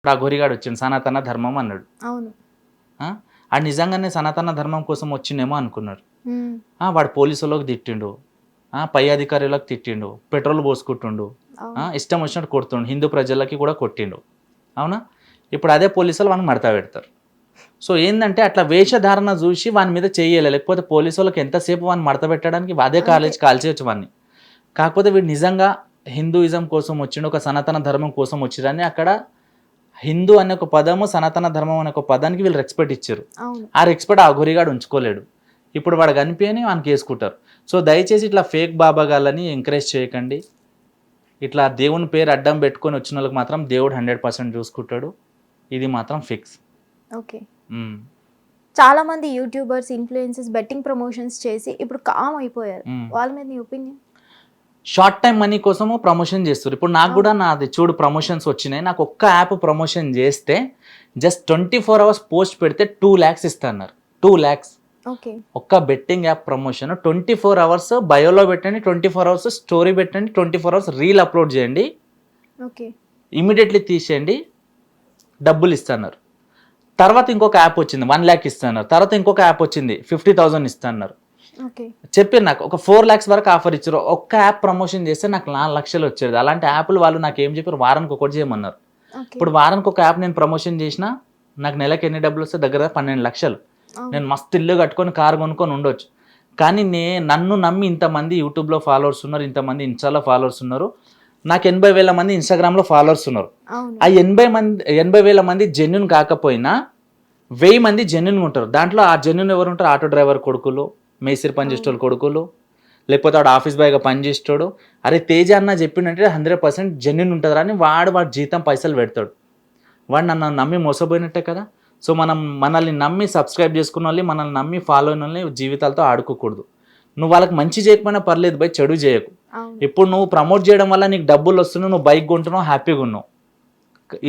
ఇప్పుడు ఆ గొరిగాడు వచ్చిండు సనాతన ధర్మం అన్నాడు. అవును. ఆడు నిజంగానే సనాతన ధర్మం కోసం వచ్చిండేమో అనుకున్నారు. హ్మ్. వాడు పోలీసులకు తిట్టిండు, పై అధికారులకు తిట్టిండు, పెట్రోల్ పోసుకుంటుండు, అవును. ఇష్టం వచ్చినట్టు కొడుతుండు, హిందూ ప్రజలకి కూడా కొట్టిండు. అవునా? ఇప్పుడు అదే పోలీసులు వాడిని మడత పెడతారు. సో ఏంటంటే అట్లా వేషధారణ చూసి వాని మీద చేయలే, లేకపోతే పోలీసు వాళ్ళకి ఎంతసేపు వాడిని మడత పెట్టడానికి అదే కాలేజ్ కాల్చేయచ్చు వాడిని. కాకపోతే వీడు నిజంగా హిందూయిజం కోసం వచ్చిండు, ఒక సనాతన ధర్మం కోసం వచ్చిరని అక్కడ హిందూ అనే ఒక పదము, సనాతన ధర్మం అనే ఒక పదానికి వీళ్ళు రెస్పెక్ట్ ఇచ్చారు. అవును. ఆ రెస్పెక్ట్ ఆ గొరిగాడు ఉంచుకోలేడు. ఇప్పుడు వాడు కనిపించని వానికి వేసుకుంటారు. సో దయచేసి ఇట్లా ఫేక్ బాబాగాళ్ళని ఎంకరేజ్ చేయకండి. ఇట్లా దేవుని పేరు అడ్డం పెట్టుకొని వచ్చిన వాళ్ళకి మాత్రం దేవుడు 100% చూసుకుంటాడు. ఇది మాత్రం ఫిక్స్. ఓకే. చాలా మంది యూట్యూబర్స్, ఇన్ఫ్లుయెన్సర్స్ బెట్టింగ్ ప్రమోషన్స్ చేసి ఇప్పుడు కామ్ అయిపోయారు. వాళ్ళ మీద నీ ఒపీనియన్? షార్ట్ టైం మనీ కోసము ప్రమోషన్ చేస్తారు. ఇప్పుడు నాకు కూడా నాది చూడు ప్రమోషన్స్ వచ్చినాయి. నాకు ఒక్క యాప్ ప్రమోషన్ చేస్తే జస్ట్ 24 hours పోస్ట్ పెడితే 2 lakhs ఇస్తున్నారు. 2 lakhs. ఓకే. ఒక్క బెట్టింగ్ యాప్ ప్రమోషన్ 24 hours బయోలో పెట్టండి, 24 hours స్టోరీ పెట్టండి, 24 hours రీల్ అప్లోడ్ చేయండి, ఓకే, ఇమీడియట్లీ తీసేయండి, డబ్బులు ఇస్తున్నారు. తర్వాత ఇంకొక యాప్ వచ్చింది 1 lakh ఇస్తున్నారు. తర్వాత ఇంకొక యాప్ వచ్చింది 50,000 ఇస్తున్నారు. చెప్పారు నాకు ఒక 4 lakhs వరకు ఆఫర్ ఇచ్చారు. ఒక్క యాప్ ప్రమోషన్ చేస్తే నాకు 4 లక్షలు వచ్చేది. అలాంటి యాప్లు వాళ్ళు నాకు ఏం చెప్పారు, వారానికి ఒకటి చేయమన్నారు. ఇప్పుడు వారానికి ఒక యాప్ నేను ప్రమోషన్ చేసినా నాకు నెలకి ఎన్ని డబ్బులు వస్తే దగ్గర 12 లక్షలు. నేను మస్తు ఇల్లు కట్టుకొని కారు కొనుక్కొని ఉండొచ్చు. కానీ నన్ను నమ్మి ఇంతమంది యూట్యూబ్లో ఫాలోవర్స్ ఉన్నారు, ఇంతమంది ఇన్స్టాలో ఫాలోవర్స్ ఉన్నారు. నాకు 80,000 మంది ఇన్స్టాగ్రామ్లో ఫాలోవర్స్ ఉన్నారు. ఆ 80,000 మంది జెన్యున్ కాకపోయినా 1000 మంది జెన్యున్గా ఉంటారు. దాంట్లో ఆ జెన్యున్ ఎవరు ఉంటారు? ఆటో డ్రైవర్ కొడుకులు, మేస్త్రి పనిచేసేటోళ్ళు కొడుకులు, లేకపోతే వాడు ఆఫీస్ బాయ్గా పనిచేసేటోడు. అరే తేజ అన్న చెప్పిండంటే 100% జెన్యున్ ఉంటుందా అని వాడి జీతం పైసలు పెడతాడు. వాడు నన్ను నమ్మి మోసపోయినట్టే కదా. సో మనల్ని నమ్మి సబ్స్క్రైబ్ చేసుకున్న వాళ్ళు, మనల్ని నమ్మి ఫాలో అయిన వాళ్ళని జీవితాలతో ఆడుకోకూడదు. నువ్వు వాళ్ళకి మంచి చేయకపోయినా పర్లేదు బై, చెడు చేయకు. ఇప్పుడు నువ్వు ప్రమోట్ చేయడం వల్ల నీకు డబ్బులు వస్తున్నావు, నువ్వు బైక్ కొంటున్నావు హ్యాపీగా ఉన్నావు,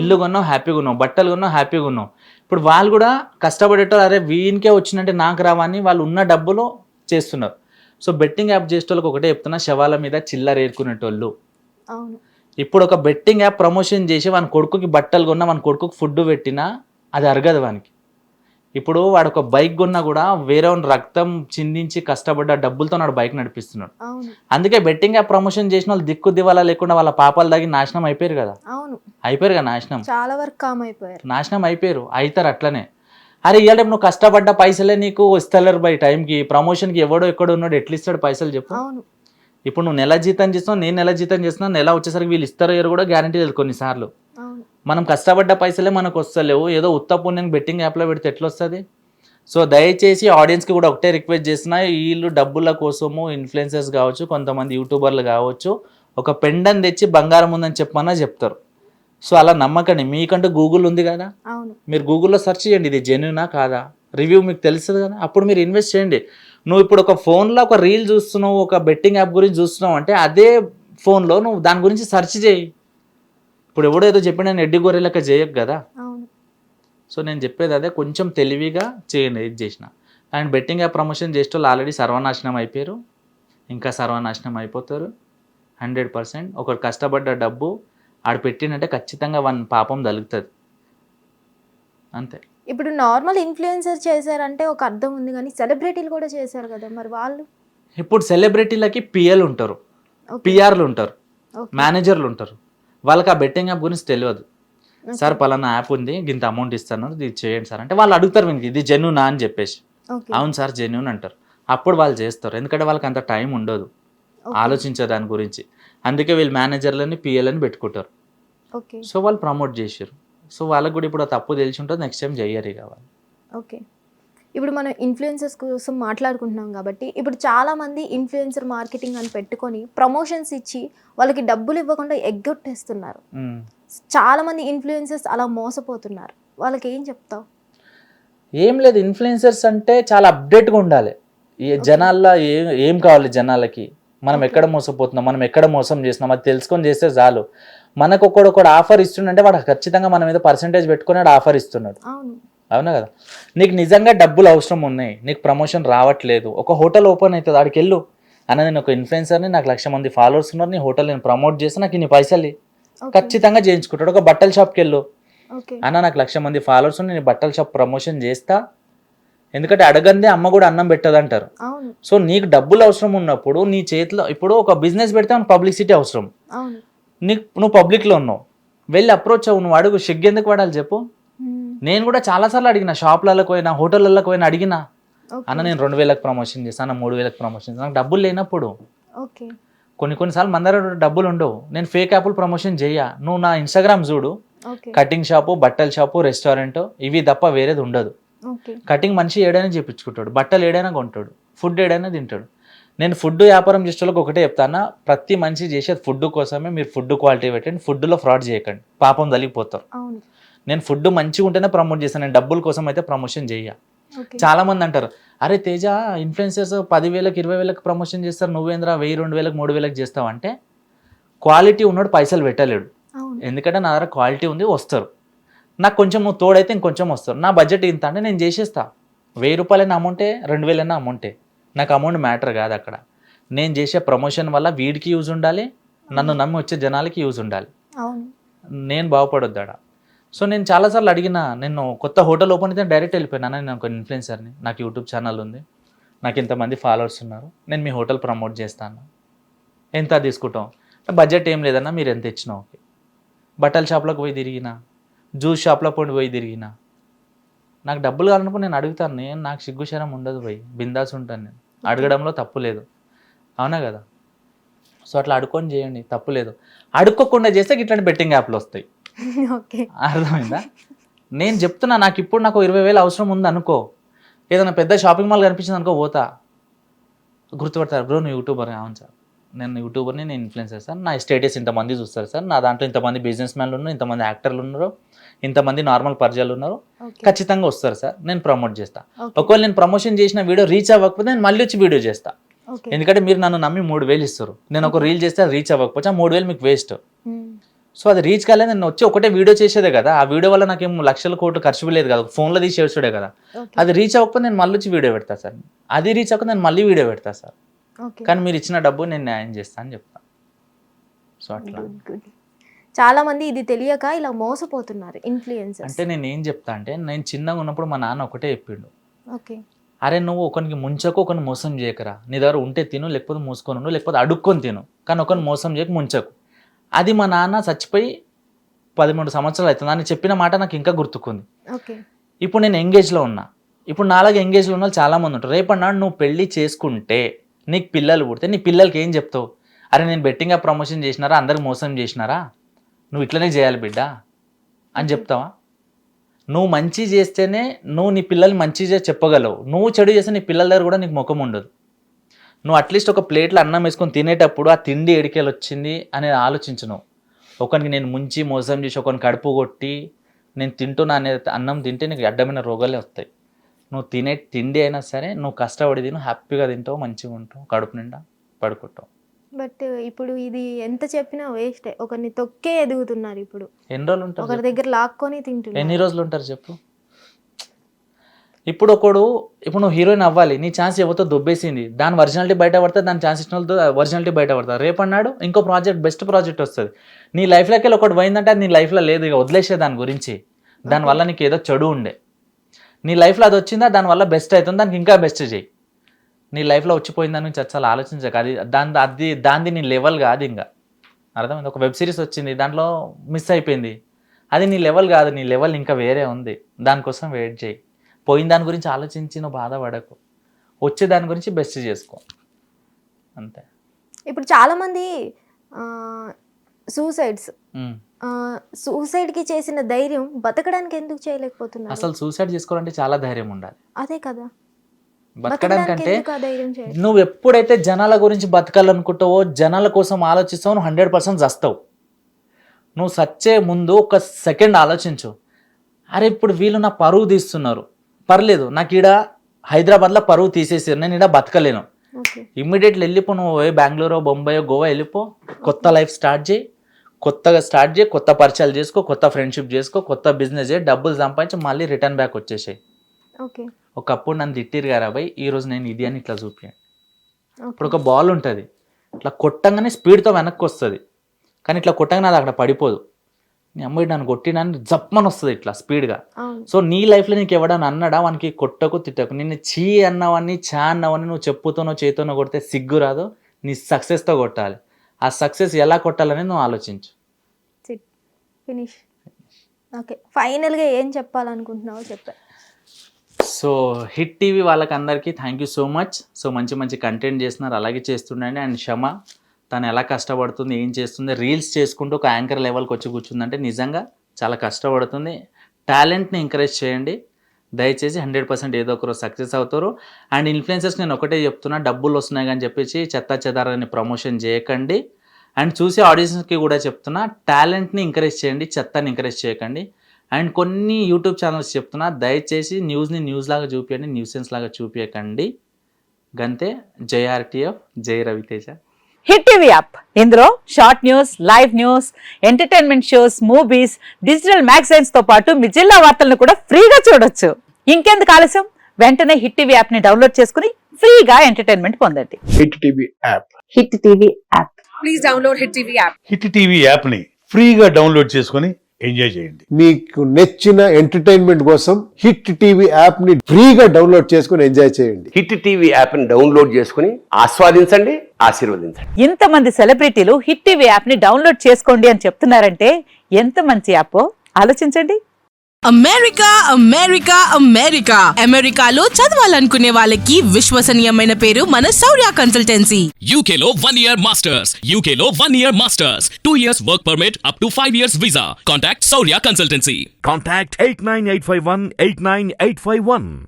ఇల్లు కొన్నావు హ్యాపీగా ఉన్నావు, బట్టలు కొన్నావు హ్యాపీగా ఉన్నావు. ఇప్పుడు వాళ్ళు కూడా కష్టపడేటోళ్ళు అరే వీనికే వచ్చినట్టే నాకు రావని వాళ్ళు ఉన్న డబ్బులు చేస్తున్నారు. సో బెట్టింగ్ యాప్ చేసేటోళ్ళకి ఒకటే చెప్తున్నా, శవాల మీద చిల్లర ఏరుకునేటోళ్ళు. ఇప్పుడు ఒక బెట్టింగ్ యాప్ ప్రమోషన్ చేసి వాని కొడుకుకి బట్టలు కొన్నా, వాని కొడుకుకి ఫుడ్ పెట్టినా అది అరగదు వానికి. ఇప్పుడు వాడు ఒక బైక్ కొన్నా కూడా వేరే రక్తం చిందించి కష్టపడ్డ డబ్బులతో వాడు బైక్ నడిపిస్తున్నాడు. అందుకే బెట్టింగ్ యాప్ ప్రమోషన్ చేసిన వాళ్ళు దిక్కు దివాలా లేకుండా వాళ్ళ పాపాలు దాగి నాశనం అయిపోయారు కదా. అయిపోయారు కదా నాశనం, చాలా వరకు కామ్ అయిపోయారు, నాశనం అయిపోయారు, అవుతారు అట్లనే. అరే ఇవాళ నువ్వు కష్టపడ్డ పైసలే నీకు వస్తలేరు బై టైంకి. ప్రమోషన్కి ఎవడో ఎక్కడో ఉన్నాడు, ఎట్లా ఇస్తాడు పైసలు చెప్పు. ఇప్పుడు నువ్వు నెల జీతం చేస్తున్నావు, నేను నెల జీతం చేస్తున్నా, నెల వచ్చేసరికి వీళ్ళు ఇస్తారో ఎవరు కూడా గ్యారంటీ లేదు కొన్నిసార్లు. మనం కష్టపడ్డ పైసలే మనకు వస్తలేవు, ఏదో ఉత్త పుణ్యం బెట్టింగ్ యాప్లో పెడితే ఎట్లా వస్తుంది? సో దయచేసి ఆడియన్స్కి కూడా ఒకటే రిక్వెస్ట్ చేస్తున్నా, వీళ్ళు డబ్బుల కోసము ఇన్ఫ్లుయెన్సర్స్ కావచ్చు, కొంతమంది యూట్యూబర్లు కావచ్చు, ఒక పెండని తెచ్చి బంగారం ఉందని చెప్పమన్నా చెప్తారు. సో అలా నమ్మకండి. మీకంటూ గూగుల్ ఉంది కదా, మీరు గూగుల్లో సెర్చ్ చేయండి ఇది జెన్యునా కాదా, రివ్యూ మీకు తెలుస్తుంది కదా, అప్పుడు మీరు ఇన్వెస్ట్ చేయండి. నువ్వు ఇప్పుడు ఒక ఫోన్లో ఒక రీల్ చూస్తున్నావు, ఒక బెట్టింగ్ యాప్ గురించి చూస్తున్నావు అంటే అదే ఫోన్లో నువ్వు దాని గురించి సెర్చ్ చేయి. ఇప్పుడు ఎవడో ఏదో చెప్పి నేను ఎడ్డి గొర్రెలక చేయకు కదా. సో నేను చెప్పేది అదే, కొంచెం తెలివిగా చేయండి ఏది చేసిన. అండ్ బెట్టింగ్ యాప్ ప్రమోషన్ చేసే వాళ్ళు ఆల్రెడీ సర్వనాశనం అయిపోయారు, ఇంకా సర్వనాశనం అయిపోతారు 100%. ఒకరు కష్టపడ్డ డబ్బు ఆడు పెట్టినంటే ఖచ్చితంగా వాని పాపం తగులుతుంది అంతే. ఇప్పుడు నార్మల్ ఇన్ఫ్లుయెన్సర్ చేశారంటే ఒక అర్థం ఉంది, కానీ సెలబ్రిటీలు కూడా చేశారు కదా, మరి వాళ్ళు? ఇప్పుడు సెలబ్రిటీలకి పిఎల్ ఉంటారు, పిఆర్లు ఉంటారు, మేనేజర్లు ఉంటారు. వాళ్ళకి ఆ బెట్టింగ్ యాప్ గురించి తెలియదు. సార్ పలానా యాప్ ఉంది, ఇంత అమౌంట్ ఇస్తాను, ఇది చేయండి సార్ అంటే వాళ్ళు అడుగుతారు వీనికి ఇది జెన్యూనా అని చెప్పేసి. అవును సార్ జెన్యూన్ అంటారు. అప్పుడు వాళ్ళు చేస్తారు, ఎందుకంటే వాళ్ళకి అంత టైం ఉండదు ఆలోచించే దాని గురించి. అందుకే వీళ్ళు మేనేజర్లని పిఎల్ని పెట్టుకుంటారు. సో వాళ్ళు ప్రమోట్ చేశారు. సో వాళ్ళకి కూడా ఇప్పుడు తప్పు తెలిసి ఉంటుంది, నెక్స్ట్ టైం చెయ్యరు కావాలి. ఓకే. ఇప్పుడు మనం ఇన్ఫ్లుయెన్సర్స్ కోసం మాట్లాడుకుంటున్నాం కాబట్టి, ఇప్పుడు చాలామంది ఇన్ఫ్లుయెన్సర్ మార్కెటింగ్ అని పెట్టుకొని ప్రమోషన్స్ ఇచ్చి వాళ్ళకి డబ్బులు ఇవ్వకుండా ఎగ్గొట్టేస్తున్నారు. చాలామంది ఇన్ఫ్లుయెన్సర్స్ అలా మోసపోతున్నారు, వాళ్ళకి ఏం చెప్తావు? ఏం లేదు, ఇన్ఫ్లుయెన్సర్స్ అంటే చాలా అప్డేట్గా ఉండాలి. జనాల్లో ఏం కావాలి జనాలకి, మనం ఎక్కడ మోసపోతున్నాం, మనం ఎక్కడ మోసం చేస్తున్నాం అది తెలుసుకొని చేస్తే చాలు. మనకు ఒకడు ఆఫర్ ఇస్తుండే వాడు ఖచ్చితంగా మన మీద పర్సెంటేజ్ పెట్టుకుని ఆఫర్ ఇస్తున్నాడు. అవునా కదా. నీకు నిజంగా డబ్బులు అవసరం ఉన్నాయి, నీకు ప్రమోషన్ రావట్లేదు, ఒక హోటల్ ఓపెన్ అవుతుంది, ఆడికి వెళ్ళు అన్న, నేను ఒక ఇన్ఫ్లుయెన్సర్ని, నాకు 1,00,000 మంది ఫాలోవర్స్ ఉన్నారు, నీ హోటల్ నేను ప్రమోట్ చేసి నాకు ఇన్ని పైసలు ఖచ్చితంగా చేయించుకుంటాడు. ఒక బట్టల షాప్కి వెళ్ళు, ఓకే. అన్న నాకు 1,00,000 మంది ఫాలోవర్స్ నేను బట్టల షాప్ ప్రమోషన్ చేస్తా, ఎందుకంటే అడగందే అమ్మ కూడా అన్నం పెట్టదు అంటారు. అవును. సో నీకు డబ్బులు అవసరం ఉన్నప్పుడు నీ చేతిలో ఇప్పుడు ఒక బిజినెస్ పెడితే పబ్లిసిటీ అవసరం, అవును. నువ్వు పబ్లిక్లో ఉన్నావు, వెళ్ళి అప్రోచ్ అవ్వు, నువ్వు అడుగు, ఎందుకు పడాలి చెప్పు. నేను కూడా చాలాసార్లు అడిగిన, షాప్లకు పోయినా హోటళ్ళకి పోయినా అడిగినా, అన్న నేను 2,000కి ప్రమోషన్ చేస్తాను, 3,000కి ప్రమోషన్ చేస్తాను, నాకు డబ్బులు లేనప్పుడు. ఓకే. కొన్నిసార్లు మన దగ్గర డబ్బులు ఉండవు, నేను ఫేక్ యాప్లు ప్రమోషన్ చెయ్య, నువ్వు నా ఇన్స్టాగ్రామ్ చూడు, ఓకే. కటింగ్ షాపు, బట్టల షాపు, రెస్టారెంట్, ఇవి తప్ప వేరేది ఉండదు. ఓకే. కటింగ్ మనిషి ఏడైనా చేయించుకుంటాడు, బట్టలు ఏడైనా కొంటాడు, ఫుడ్ ఏడైనా తింటాడు. నేను ఫుడ్ వ్యాపారం చేసే వాళ్ళకి ఒకటే చెప్తాను, ప్రతి మనిషి చేసేది ఫుడ్ కోసమే, మీరు ఫుడ్ క్వాలిటీ పెట్టండి, ఫుడ్లో ఫ్రాడ్ చేయకండి, పాపం తలిగిపోతారు. అవును. నేను ఫుడ్ మంచిగా ఉంటేనే ప్రమోట్ చేస్తాను, నేను డబ్బుల కోసం అయితే ప్రమోషన్ చెయ్య. ఓకే. చాలా మంది అంటారు, అరే తేజ ఇన్ఫ్లుయెన్సర్స్ 10,000కి 20,000కి ప్రమోషన్ చేస్తారు, నువ్వేంద్రా 1,000, 2,000, 3,000కి చేస్తావు అంటే, క్వాలిటీ ఉన్నాడు పైసలు పెట్టలేడు. అవును. ఎందుకంటే నా దగ్గర క్వాలిటీ ఉంది, వస్తారు. నాకు కొంచెం నువ్వు తోడైతే ఇంకొంచెం వస్తారు. నా బడ్జెట్ ఇంత అంటే నేను చేసేస్తా. 1,000 రూపాయలైనా అమౌంటే, 2,000 అమౌంటే, నాకు అమౌంట్ మ్యాటర్ కాదు అక్కడ. నేను చేసే ప్రమోషన్ వల్ల వీడికి యూజ్ ఉండాలి, నన్ను నమ్మి వచ్చే జనాలకి యూజ్ ఉండాలి, అవును. నేను బాగుపడొద్దాడ. సో నేను చాలాసార్లు అడిగినా, నేను కొత్త హోటల్ ఓపెన్ అయితే డైరెక్ట్ వెళ్ళిపోయినా, నేను ఒక ఇన్ఫ్లుయెన్సర్ని, నాకు యూట్యూబ్ ఛానల్ ఉంది, నాకు ఇంతమంది ఫాలోవర్స్ ఉన్నారు, నేను మీ హోటల్ ప్రమోట్ చేస్తాను, ఎంత తీసుకుంటాం, బడ్జెట్ ఏం లేదన్నా, మీరు ఎంత ఇచ్చినా ఓకే. బట్టల షాప్లోకి పోయి తిరిగినా, జ్యూస్ షాప్లో పోయి తిరిగినా, నాకు డబ్బులు కావాలన్నప్పుడు నేను అడుగుతాను, నాకు సిగ్గుశరం ఉండదు పోయి, బిందాస్ ఉంటాను నేను, అడగడంలో తప్పు లేదు, అవునా కదా. సో అట్లా అడుక్కొని చేయండి, తప్పు లేదు. అడుక్కోకుండా చేస్తే ఇట్లాంటి బెట్టింగ్ యాప్లు వస్తాయి. ఓకే. అర్థమైందా. నేను చెప్తున్నా, నాకు 20,000 అవసరం ఉంది అనుకో, ఏదైనా పెద్ద షాపింగ్ మాల్ కనిపించింది అనుకో, పోతా, గుర్తుపడతారు, బ్రో నువ్వు యూట్యూబర్. అవును సార్, నేను యూట్యూబర్ని, నేను ఇన్ఫ్లుయెన్సర్ సార్, నా స్టేటస్ ఇంతమంది చూస్తారు సార్, నా దాంట్లో ఇంతమంది బిజినెస్ మ్యాన్లు ఉన్నారు, ఇంతమంది యాక్టర్లు ఉన్నారు, ఇంతమంది నార్మల్ పరిచయాలు ఉన్నారు, ఖచ్చితంగా వస్తారు సార్, నేను ప్రమోట్ చేస్తా. ఒకవేళ నేను ప్రమోషన్ చేసిన వీడియో రీచ్ అవ్వకపోతే నేను మళ్ళీ వచ్చి వీడియో చేస్తా, ఎందుకంటే మీరు నన్ను నమ్మి 3,000 ఇస్తారు, నేను ఒక రీల్ చేస్తే రీచ్ అవ్వకపోతే ఆ 3,000 మీకు వేస్ట్. సో అది రీచ్ కాలేదు, నేను వచ్చి ఒకటే వీడియో చేసేదే కదా, ఆ వీడియో వల్ల నాకేం లక్షల కోట్లు ఖర్చు లేదు కదా, ఫోన్లో తీసి చేసుడే కదా. అది రీచ్ అవ్వకపోతే నేను మళ్ళీ వచ్చి వీడియో పెడతా సార్, అది రీచ్ అవ్వకపోతే నేను మళ్ళీ వీడియో పెడతా సార్, కానీ మీరు ఇచ్చిన డబ్బు నేను న్యాయం చేస్తా అని చెప్తాను. సో అట్లా చాలా మంది ఇది తెలియక ఇలా మోసపోతున్నారు ఇన్ఫ్లుయెన్సర్స్. అంటే నేను ఏం చెప్తా అంటే, నేను చిన్నగా ఉన్నప్పుడు మా నాన్న ఒకటే చెప్పిండు, ఓకే, అరే నువ్వు ఒకరికి ముంచకు, ఒకరిని మోసం చేయకరా, నీ దగ్గర ఉంటే తిను, లేకపోతే మూసుకొని ఉండు, లేకపోతే అడుక్కొని తిను, కానీ ఒకరిని మోసం చేయక ముంచకు. అది మా నాన్న చచ్చిపోయి 13 సంవత్సరాలు అవుతుంది, అని చెప్పిన మాట నాకు ఇంకా గుర్తుకుంది. ఓకే. ఇప్పుడు నేను ఎంగేజ్లో ఉన్నా, ఇప్పుడు నాలాగా ఎంగేజ్లో ఉన్న వాళ్ళు చాలామంది ఉంటారు. రేపన్నాడు నువ్వు పెళ్లి చేసుకుంటే, నీకు పిల్లలు పుడితే, నీ పిల్లలకి ఏం చెప్తావు? అరే నేను బెట్టింగ్గా ప్రమోషన్ చేసినారా, అందరికి మోసం చేసినారా, నువ్వు ఇట్లనే చేయాలి బిడ్డ అని చెప్తావా? నువ్వు మంచి చేస్తేనే నువ్వు నీ పిల్లల్ని మంచిగా చెప్పగలవు, నువ్వు చెడు చేస్తే నీ పిల్లల దగ్గర కూడా నీకు ముఖం ఉండదు. నువ్వు అట్లీస్ట్ ఒక ప్లేట్లో అన్నం వేసుకొని తినేటప్పుడు ఆ తిండి ఎడికేలు వచ్చింది అనేది ఆలోచించు. నువ్వు ఒకరికి నేను ముంచి మోసం చేసి ఒకరిని కడుపు కొట్టి నేను తింటున్నా అనే అన్నం తింటే నీకు అడ్డమైన రోగాలే వస్తాయి. నువ్వు తినే తిండి అయినా సరే నువ్వు కష్టపడి తిను, హ్యాపీగా తింటావు, మంచిగా ఉంటావు, కడుపు నిండా పడుకుంటావు. బట్ ఇప్పుడు ఇది ఎంత చెప్పినా వేస్టే, ఒకరిని తొక్కే ఎదుగుతున్నారు. ఇప్పుడు ఎన్ని రోజులు ఉంటారు, ఒకరి దగ్గర లాక్కొని తింటున్నారు, ఎన్ని రోజులు ఉంటారు చెప్పు. ఇప్పుడు నువ్వు హీరోయిన్ అవ్వాలి, నీ ఛాన్స్ ఎవరితో దొబ్బేసింది, దాని ఒరిజినాలిటీ బయట పడుతుంది, దాని ఛాన్స్ ఇచ్చిన వాళ్ళతో ఒరిజినాలిటీ బయట పడుతుంది. రేపన్నాడు ఇంకో ప్రాజెక్ట్, బెస్ట్ ప్రాజెక్ట్ వస్తుంది, నీ లైఫ్లోకి వెళ్ళి ఒకటి పోయిందంటే అది నీ లైఫ్లో లేదు, ఇక వదిలేసే దాని గురించి. దానివల్ల నీకు ఏదో చెడు ఉండే, నీ లైఫ్లో అది వచ్చిందా, దానివల్ల బెస్ట్ అవుతుంది, దానికి ఇంకా బెస్ట్ చేయి. నీ లైఫ్లో వచ్చిపోయిన దాని నుంచి అసలు ఆలోచించక, దాన్ని నీ లెవెల్ కాదు. ఇంకా అర్థమైంది. ఒక వెబ్ సిరీస్ వచ్చింది, దాంట్లో మిస్ అయిపోయింది, అది నీ లెవెల్ కాదు, నీ లెవెల్ ఇంకా వేరే ఉంది, దానికోసం వెయిట్ చేయి. పోయిన దాని గురించి ఆలోచించి నువ్వు బాధపడకు, వచ్చే దాని గురించి బెస్ట్ చేసుకో, అంతే. ఇప్పుడు చాలామంది సూసైడ్కి చేసిన ధైర్యం బతకడానికి ఎందుకు చేయలేకపోతున్నారు? అసలు సూసైడ్ చేసుకోవాలంటే చాలా ధైర్యం ఉండాలి. అదే కదా, బతకడానికంటే నువ్వు ఎప్పుడైతే జనాల గురించి బతకాలనుకుంటావో, జనాల కోసం ఆలోచిస్తావు, నువ్వు 100% చస్తావు. నువ్వు సచ్చే ముందు ఒక సెకండ్ ఆలోచించు, అరే ఇప్పుడు వీళ్ళు నా పరువు తీస్తున్నారు, పర్లేదు, నాకు ఈడ హైదరాబాద్లో పరువు తీసేసారు, నేను ఈడ బతకలేను, ఇమ్మీడియట్లీ వెళ్ళిపో, నువ్వు బెంగళూరు, బొంబాయి, గోవా వెళ్ళిపో, కొత్త లైఫ్ స్టార్ట్ చేయి, కొత్త పరిచయాలు చేసుకో, కొత్త ఫ్రెండ్షిప్ చేసుకో, కొత్త బిజినెస్ చేయి, డబ్బులు సంపాదించి మళ్ళీ రిటర్న్ బ్యాక్ వచ్చేసాయి. ఒకప్పుడు నన్ను తిట్టిరు గారా భయ్, ఈరోజు నేను ఇది అని ఇట్లా చూపించాను. ఇప్పుడు ఒక బాల్ ఉంటుంది, ఇట్లా కొట్టంగానే స్పీడ్తో వెనక్కి వస్తుంది, కానీ ఇట్లా కొట్టంగానే అది అక్కడ పడిపోదు. నీ అమ్మాయి నన్ను కొట్టినని జప్పమని వస్తుంది ఇట్లా స్పీడ్గా. అవును. సో నీ లైఫ్లో నీకు ఎవడని అన్నాడా వానికి కొట్టకు తిట్టకు. నిన్ను చీ అన్నవన్నీ చా అన్నవన్నీ నువ్వు చెప్పుతోనో చేతోనో కొడితే సిగ్గు రాదు, నీ సక్సెస్తో కొట్టాలి. ఆ సక్సెస్ ఎలా కొట్టాలని నువ్వు ఆలోచించు. ఫినిష్. ఓకే, ఫైనల్గా ఏం చెప్పాలనుకుంటున్నావో చెప్పా. సో హిట్ టీవీ వాళ్ళకి అందరికీ thank you so much. So మంచి మంచి కంటెంట్ చేస్తున్నారు, అలాగే చేస్తుండండి. అండ్ షమ తను ఎలా కష్టపడుతుంది, ఏం చేస్తుంది, రీల్స్ చేసుకుంటూ ఒక యాంకర్ లెవెల్కి వచ్చి కూర్చుందంటే నిజంగా చాలా కష్టపడుతుంది. టాలెంట్ని ఎంకరేజ్ చేయండి దయచేసి, 100% ఏదో ఒకరోజు సక్సెస్ అవుతారు. అండ్ ఇన్ఫ్లుయెన్సర్స్ నేను ఒకటే చెప్తున్నా, డబ్బులు వస్తున్నాయి కానీ చెప్పేసి చెత్త చెదారాన్ని ప్రమోషన్ చేయకండి. అండ్ చూసే ఆడియన్స్కి కూడా చెప్తున్నా, టాలెంట్ని ఎంకరేజ్ చేయండి, చెత్తని ఎంకరేజ్ చేయకండి. అండ్ కొన్ని యూట్యూబ్ ఛానల్స్ చెప్తున్నా, దయచేసి న్యూస్ని న్యూస్ లాగా చూపించండి, న్యూసెన్స్ లాగా చూపించకండి. గంతే. జై ఆర్టీఎఫ్, జై రవితేజ. హిట్ టీవీ యాప్, ఇందులో short news, live news, entertainment shows, movies, digital magazines తో పాటు మీ జిల్లా వార్తలను కూడా ఫ్రీగా చూడొచ్చు. ఇంకెందుకు ఆలస్యం, వెంటనే హిట్ టీవీ యాప్ ని డౌన్లోడ్ చేసుకుని ఫ్రీగా ఎంటర్టైన్మెంట్ పొందండి. Hit TV app. Hit TV app. Please download Hit TV app. Hit TV app ని ఫ్రీగా డౌన్లోడ్ చేసుకొని ఎంజాయ్ చేయండి. మీకు నచ్చిన ఎంటర్టైన్మెంట్ కోసం హిట్ టీవీ యాప్ ని ఫ్రీగా డౌన్లోడ్ చేసుకొని ఎంజాయ్ చేయండి. హిట్ టీవీ యాప్ని డౌన్లోడ్ చేసుకుని ఆస్వాదించండి, ఆశీర్వదించండి. ఇంతమంది సెలబ్రిటీలు హిట్ టీవీ యాప్ ని డౌన్లోడ్ చేసుకోండి అని చెప్తున్నారంటే ఎంత మంచి యాప్ ఆలోచించండి. అమెరికా అమెరికా అమెరికా అమెరికాలో చదవాలనుకునే వాళ్ళకి విశ్వసనీయమైన పేరు మన శౌర్య consultancy. UK Law 1 Year Masters. UK Law 1 Year Masters. 2 years work permit up to 5 years visa. Contact Saurya Consultancy. Contact 89851 89851.